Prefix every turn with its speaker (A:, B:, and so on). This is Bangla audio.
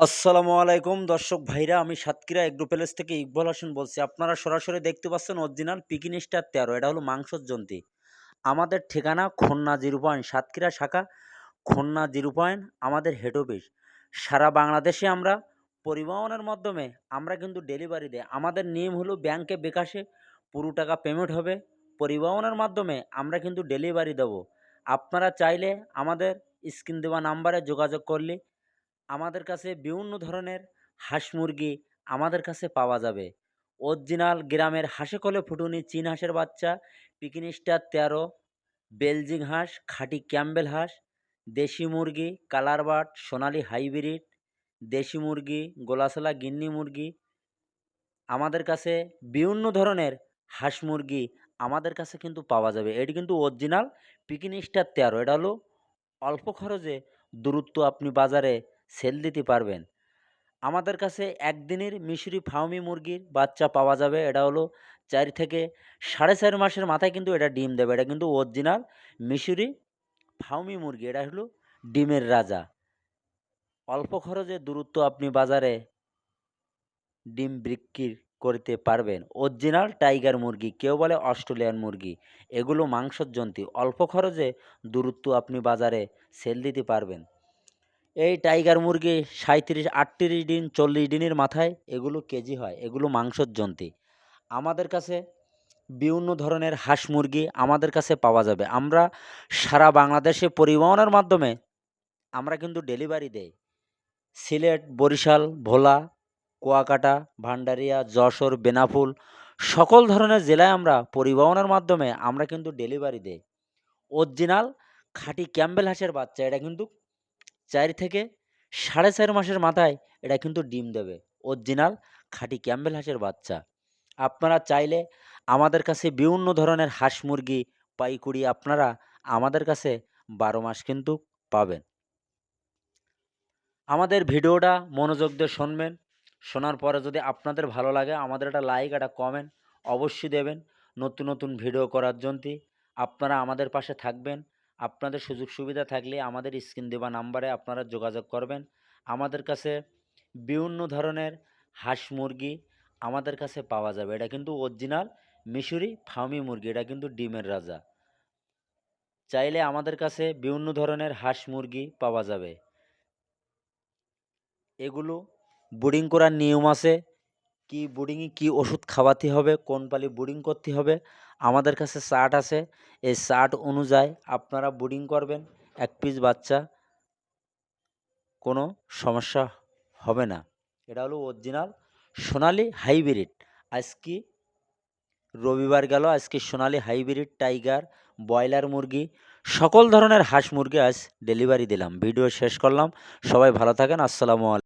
A: আসসালামু আলাইকুম দর্শক ভাইরা, আমি সাতক্ষীরা এগ্রো প্যালেস থেকে ইকবাল হোসেন বলছি। আপনারা সরাসরি দেখতে পাচ্ছেন অরিজিনাল পিকিন স্টার ১৩। এটা হলো মাংসর জন্তি। আমাদের ঠিকানা খুলনা ০ পয়েন্ট, সাতক্ষীরা শাখা খুলনা ০ পয়েন্ট আমাদের হেড অফিস। সারা বাংলাদেশে আমরা পরিবহনের মাধ্যমে আমরা কিন্তু ডেলিভারি দেই। আমাদের নিয়ম হলো ব্যাংকে বিকাশে পুরো টাকা পেমেন্ট হবে, পরিবহনের মাধ্যমে আমরা কিন্তু ডেলিভারি দেবো। আপনারা চাইলে আমাদের স্ক্রিন দেওয়া নাম্বারে যোগাযোগ করলে আমাদের কাছে বিভিন্ন ধরনের হাঁস মুরগি আমাদের কাছে পাওয়া যাবে। অরিজিনাল গ্রামের হাঁসে কলে ফুটুনি চীন হাঁসের বাচ্চা, পিকিন স্টার ১৩, বেলজিং হাঁস, খাঁটি ক্যাম্বেল হাঁস, দেশি মুরগি, কালার বার্ড, সোনালি হাইব্রিড, দেশি মুরগি, গোলাশালা গিন্নি মুরগি, আমাদের কাছে বিভিন্ন ধরনের হাঁস মুরগি আমাদের কাছে কিন্তু পাওয়া যাবে। এটি কিন্তু অরিজিনাল পিকিন স্টার ১৩। এটা হলো অল্প খরচে দ্রুত আপনি বাজারে সেল দিতে পারবেন। আমাদের কাছে একদিনের মিশরি ফার্মি মুরগির বাচ্চা পাওয়া যাবে। এটা হলো ৪ থেকে ৪.৫ মাসের মাথায় কিন্তু এটা ডিম দেবে। এটা কিন্তু অরিজিনাল মিশরি ফার্মি মুরগি। এটা হলো ডিমের রাজা। অল্প খরচে দ্রুত আপনি বাজারে ডিম বিক্রি করতে পারবেন। অরিজিনাল টাইগার মুরগি, কেউ বলে অস্ট্রেলিয়ান মুরগি। এগুলো মাংসের জন্তি। অল্প খরচে দ্রুত আপনি বাজারে সেল দিতে পারবেন। এই টাইগার মুরগি ৩৭, ৩৮ দিন, ৪০ দিনের মাথায় এগুলো কেজি হয়। এগুলো মাংসের জন্তি। আমাদের কাছে বিভিন্ন ধরনের হাঁস মুরগি আমাদের কাছে পাওয়া যাবে। আমরা সারা বাংলাদেশে পরিবহনের মাধ্যমে আমরা কিন্তু ডেলিভারি দেই। সিলেট, বরিশাল, ভোলা, কুয়াকাটা, ভান্ডারিয়া, যশোর, বেনাপোল সকল ধরনের জেলায় আমরা পরিবহনের মাধ্যমে আমরা কিন্তু ডেলিভারি দেই। অরিজিনাল খাঁটি ক্যাম্বেল হাঁসের বাচ্চা। এটা কিন্তু ৪ থেকে ৪.৫ মাসের মাথায় এটা কিন্তু ডিম দেবে। অরিজিনাল খাঁটি ক্যাম্বেল হাঁসের বাচ্চা। আপনারা চাইলে আমাদের কাছে বিভিন্ন ধরনের হাঁস মুরগি পাইকারি আপনারা আমাদের কাছে ১২ মাস কিন্তু পাবেন। আমাদের ভিডিওটা মনোযোগ দিয়ে শুনবেন। শোনার পরে যদি আপনাদের ভালো লাগে আমাদের একটা লাইক, একটা কমেন্ট অবশ্যই দেবেন। নতুন নতুন ভিডিও করার জন্যে আপনারা আমাদের পাশে থাকবেন। আপনাদের সুযোগ সুবিধা থাকলে আমাদের স্ক্রিন দেওয়া নাম্বারে আপনারা যোগাযোগ করবেন। আমাদের কাছে বিভিন্ন ধরনের হাঁস মুরগি আমাদের কাছে পাওয়া যাবে। এটা কিন্তু অরিজিনাল মিশরি ফার্মি মুরগি। এটা কিন্তু ডিমের রাজা। চাইলে আমাদের কাছে বিভিন্ন ধরনের হাঁস মুরগি পাওয়া যাবে। এগুলো ব্রিডিং করার নিয়ম আছে। কি ব্রিডিংয়ে কী ওষুধ খাওয়াতে হবে, কোন পালি ব্রিডিং করতে হবে, আমাদের কাছে চার্ট আছে। এই চার্ট অনুযায়ী আপনারা ব্রিডিং করবেন। ১ পিস বাচ্চা কোনো সমস্যা হবে না। এটা হলো অরিজিনাল সোনালি হাইব্রিড। আজকে রবিবার গেল, আজকে সোনালি হাইব্রিড টাইগার, ব্রয়লার মুরগি সকল ধরনের হাঁস মুরগি আজ ডেলিভারি দিলাম। ভিডিও শেষ করলাম। সবাই ভালো থাকেন। আসসালামু আলাইকুম।